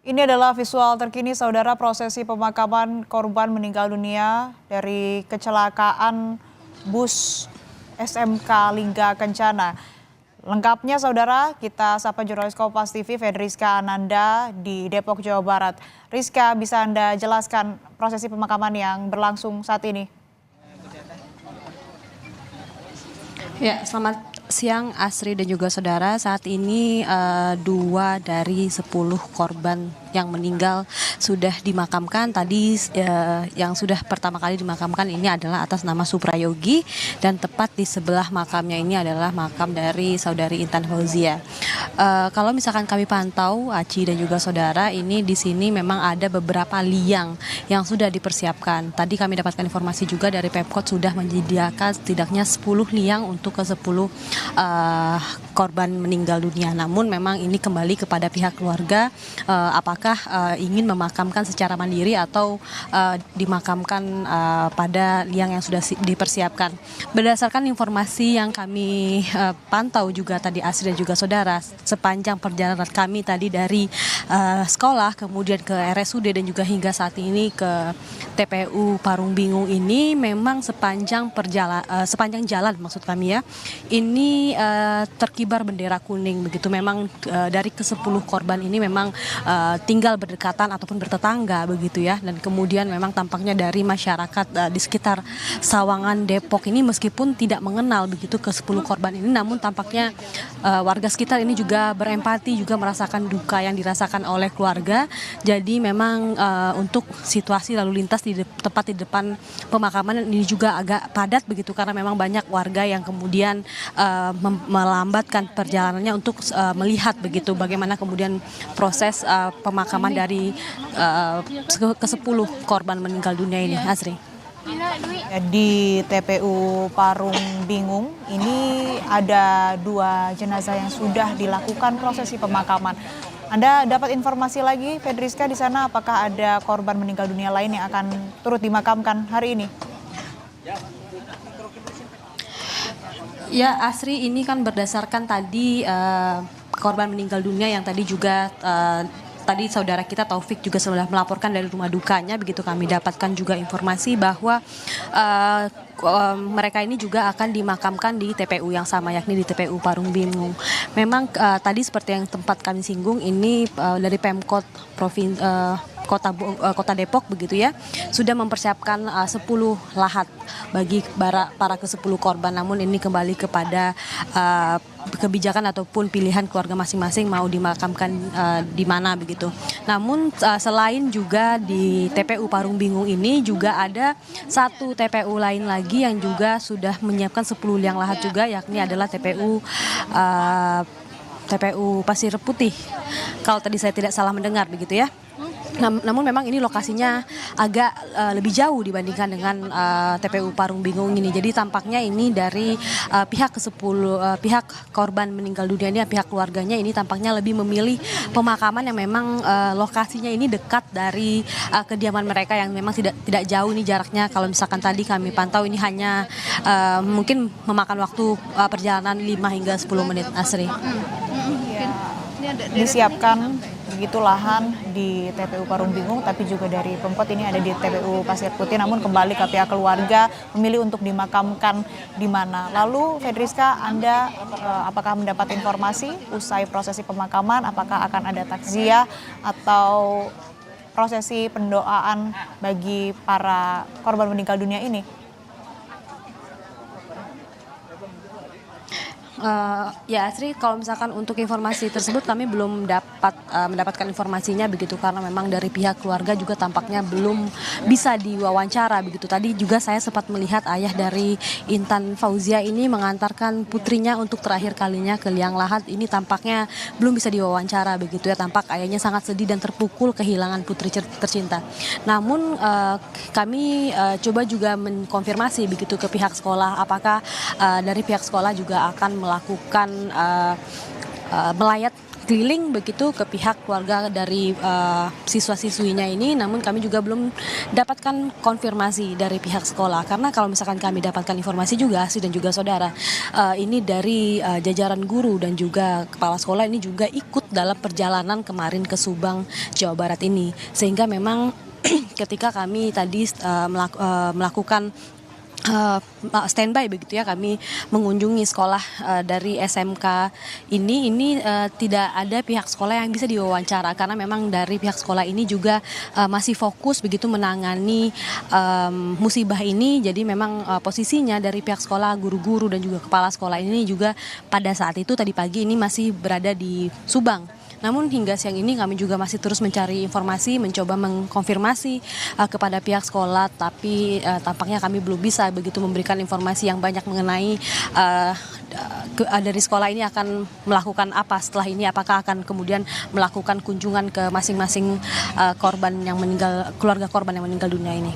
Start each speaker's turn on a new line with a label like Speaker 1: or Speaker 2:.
Speaker 1: Ini adalah visual terkini saudara prosesi pemakaman korban meninggal dunia dari kecelakaan bus SMK Lingga Kencana. Lengkapnya saudara, kita sapa jurnalis Kompas TV Fedriska Ananda di Depok, Jawa Barat. Rizka, bisa Anda jelaskan prosesi pemakaman yang berlangsung saat ini?
Speaker 2: Ya, selamat siang Asri dan juga saudara. Saat ini 2 dari 10 korban yang meninggal sudah dimakamkan. Tadi yang sudah pertama kali dimakamkan ini adalah atas nama Suprayogi, dan tepat di sebelah makamnya ini adalah makam dari saudari Intan Fauzia. Kalau misalkan kami pantau, Aci dan juga saudara, ini di sini memang ada beberapa liang yang sudah dipersiapkan. Tadi kami dapatkan informasi juga dari Pemkot sudah menyediakan setidaknya 10 liang untuk ke 10 korban meninggal dunia. Namun memang ini kembali kepada pihak keluarga, apakah ingin memakamkan secara mandiri atau dimakamkan pada liang yang sudah dipersiapkan. Berdasarkan informasi yang kami pantau juga tadi Asri dan juga saudara, sepanjang perjalanan kami tadi dari sekolah kemudian ke RSUD dan juga hingga saat ini ke TPU Parung Bingung ini, memang sepanjang jalan maksud kami ya, ini terkibar bendera kuning begitu. Memang dari ke-10 korban ini memang tinggal berdekatan ataupun bertetangga begitu ya, dan kemudian memang tampaknya dari masyarakat di sekitar Sawangan Depok ini meskipun tidak mengenal begitu ke-10 korban ini, namun tampaknya warga sekitar ini juga berempati, juga merasakan duka yang dirasakan oleh keluarga. Jadi memang untuk situasi lalu lintas tepat di depan pemakaman ini juga agak padat begitu, karena memang banyak warga yang kemudian melambatkan perjalanannya untuk melihat begitu bagaimana kemudian proses pemakaman dari ke-10 korban meninggal dunia ini, Asri.
Speaker 1: Di TPU Parung Bingung ini ada 2 jenazah yang sudah dilakukan prosesi pemakaman. Anda dapat informasi lagi, Fedriska, di sana apakah ada korban meninggal dunia lain yang akan turut dimakamkan hari ini?
Speaker 2: Ya, Asri, ini kan berdasarkan tadi korban meninggal dunia yang tadi juga tadi saudara kita Taufik juga sudah melaporkan dari rumah dukanya begitu. Kami dapatkan juga informasi bahwa mereka ini juga akan dimakamkan di TPU yang sama, yakni di TPU Parung Bingung. Memang tadi seperti yang tempat kami singgung, ini dari Pemkot Kota Depok begitu ya, sudah mempersiapkan 10 lahat bagi para ke-10 korban. Namun ini kembali kepada kebijakan ataupun pilihan keluarga masing-masing mau dimakamkan di mana begitu. Namun selain juga di TPU Parung Bingung ini, juga ada satu TPU lain lagi yang juga sudah menyiapkan 10 liang lahat juga, yakni adalah TPU Pasir Putih, kalau tadi saya tidak salah mendengar begitu ya. Namun memang ini lokasinya agak lebih jauh dibandingkan dengan TPU Parung Bingung ini. Jadi tampaknya ini dari pihak ke-10 pihak korban meninggal dunia ini, pihak keluarganya ini tampaknya lebih memilih pemakaman yang memang lokasinya ini dekat dari kediaman mereka, yang memang tidak jauh ini jaraknya. Kalau misalkan tadi kami pantau ini hanya mungkin memakan waktu perjalanan 5 hingga 10 menit, Asri.
Speaker 1: Disiapkan begitu lahan di TPU Parung Bingung, tapi juga dari Pemkot ini ada di TPU Pasir Putih. Namun kembali ke pihak keluarga memilih untuk dimakamkan di mana. Lalu Fedriska, Anda apakah mendapat informasi usai prosesi pemakaman, apakah akan ada takziah atau prosesi pendoaan bagi para korban meninggal dunia ini?
Speaker 2: Ya Asri, kalau misalkan untuk informasi tersebut kami belum mendapatkan informasinya begitu, karena memang dari pihak keluarga juga tampaknya belum bisa diwawancara begitu. Tadi juga saya sempat melihat ayah dari Intan Fauzia ini mengantarkan putrinya untuk terakhir kalinya ke liang lahat. Ini tampaknya belum bisa diwawancara begitu ya. Tampak ayahnya sangat sedih dan terpukul kehilangan putri tercinta. Namun kami coba juga mengkonfirmasi begitu ke pihak sekolah, apakah dari pihak sekolah juga akan melakukan melayat keliling begitu ke pihak keluarga dari siswa-siswinya ini, namun kami juga belum dapatkan konfirmasi dari pihak sekolah. Karena kalau misalkan kami dapatkan informasi juga, Asri dan juga saudara, ini dari jajaran guru dan juga kepala sekolah ini juga ikut dalam perjalanan kemarin ke Subang, Jawa Barat ini. Sehingga memang ketika kami tadi melakukan standby begitu ya, kami mengunjungi sekolah dari SMK ini tidak ada pihak sekolah yang bisa diwawancara karena memang dari pihak sekolah ini juga masih fokus begitu menangani musibah ini. Jadi memang posisinya dari pihak sekolah, guru-guru dan juga kepala sekolah ini juga pada saat itu tadi pagi ini masih berada di Subang. Namun hingga siang ini kami juga masih terus mencari informasi, mencoba mengkonfirmasi kepada pihak sekolah, tapi tampaknya kami belum bisa begitu memberikan informasi yang banyak mengenai dari sekolah ini akan melakukan apa setelah ini, apakah akan kemudian melakukan kunjungan ke masing-masing korban yang meninggal, keluarga korban yang meninggal dunia ini.